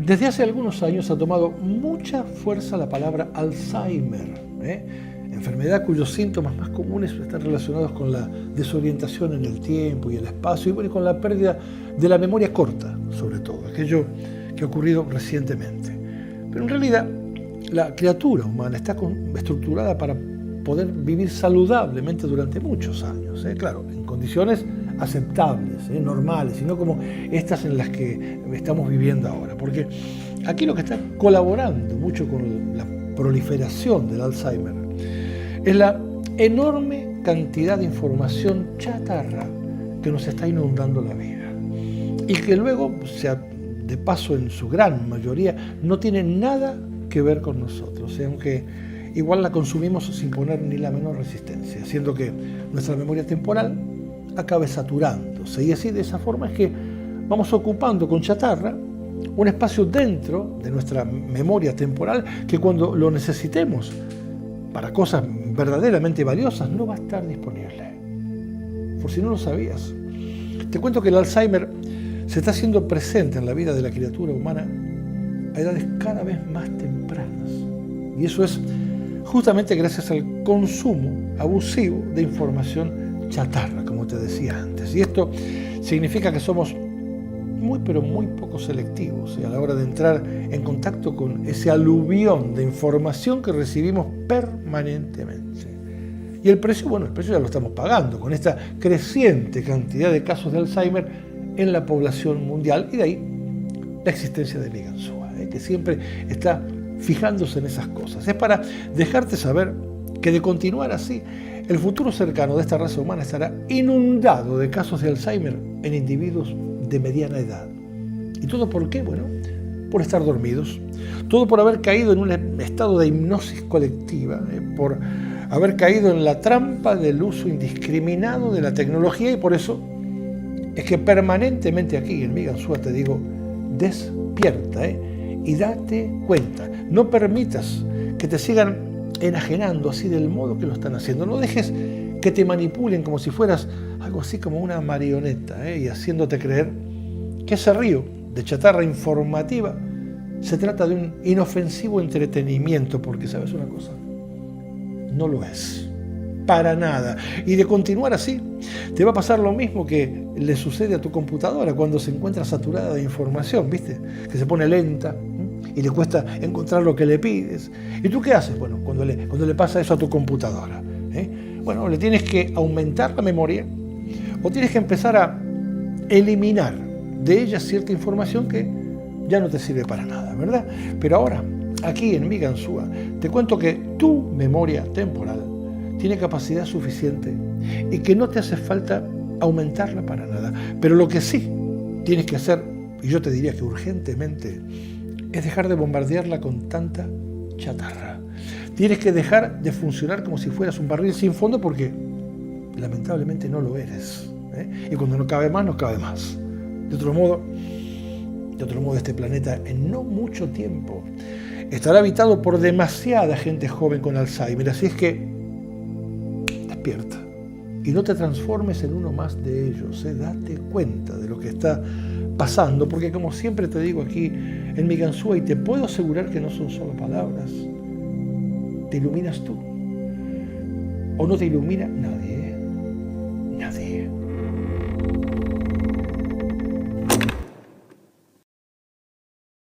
Desde hace algunos años ha tomado mucha fuerza la palabra Alzheimer, enfermedad cuyos síntomas más comunes están relacionados con la desorientación en el tiempo y el espacio y bueno, con la pérdida de la memoria corta, sobre todo, aquello que ha ocurrido recientemente. Pero en realidad la criatura humana está estructurada para poder vivir saludablemente durante muchos años, claro, en condiciones aceptables, normales, y no como estas en las que estamos viviendo ahora. Porque aquí lo que está colaborando mucho con la proliferación del Alzheimer es la enorme cantidad de información chatarra que nos está inundando la vida y que luego, de paso en su gran mayoría, no tiene nada que ver con nosotros, aunque igual la consumimos sin poner ni la menor resistencia, haciendo que nuestra memoria temporal acabe saturándose. Y así, de esa forma, es que vamos ocupando con chatarra un espacio dentro de nuestra memoria temporal que cuando lo necesitemos para cosas verdaderamente valiosas no va a estar disponible. Por si no lo sabías, te cuento que el Alzheimer se está haciendo presente en la vida de la criatura humana a edades cada vez más tempranas. Y eso es justamente gracias al consumo abusivo de información chatarra, como te decía antes. Y esto significa que somos pero muy poco selectivos a la hora de entrar en contacto con ese aluvión de información que recibimos permanentemente. Y el precio ya lo estamos pagando con esta creciente cantidad de casos de Alzheimer en la población mundial, y de ahí la existencia de Mi Ganzúa, que siempre está fijándose en esas cosas. Es para dejarte saber que, de continuar así, el futuro cercano de esta raza humana estará inundado de casos de Alzheimer en individuos de mediana edad. ¿Y todo por qué? Bueno, por estar dormidos. Todo por haber caído en un estado de hipnosis colectiva, por haber caído en la trampa del uso indiscriminado de la tecnología, y por eso es que permanentemente aquí en Mi Ganzúa te digo, despierta, y date cuenta. No permitas que te sigan enajenando así del modo que lo están haciendo. No dejes que te manipulen como si fueras algo así como una marioneta, y haciéndote creer que ese río de chatarra informativa se trata de un inofensivo entretenimiento, porque ¿sabes una cosa? No lo es. Para nada. Y de continuar así, te va a pasar lo mismo que le sucede a tu computadora cuando se encuentra saturada de información, ¿viste? Que se pone lenta y le cuesta encontrar lo que le pides. ¿Y tú qué haces? Bueno, cuando le pasa eso a tu computadora, bueno, le tienes que aumentar la memoria o tienes que empezar a eliminar de ella cierta información que ya no te sirve para nada, ¿verdad? Pero ahora, aquí en Mi Ganzúa, te cuento que tu memoria temporal tiene capacidad suficiente y que no te hace falta aumentarla para nada. Pero lo que sí tienes que hacer, y yo te diría que urgentemente, es dejar de bombardearla con tanta chatarra. Tienes que dejar de funcionar como si fueras un barril sin fondo, porque lamentablemente no lo eres. Y cuando no cabe más, no cabe más. De otro modo, este planeta en no mucho tiempo estará habitado por demasiada gente joven con Alzheimer. Así es que despierta y no te transformes en uno más de ellos. Date cuenta de lo que está pasando, porque como siempre te digo aquí en Mi Ganzúa, y te puedo asegurar que no son solo palabras, te iluminas tú o no te ilumina nadie.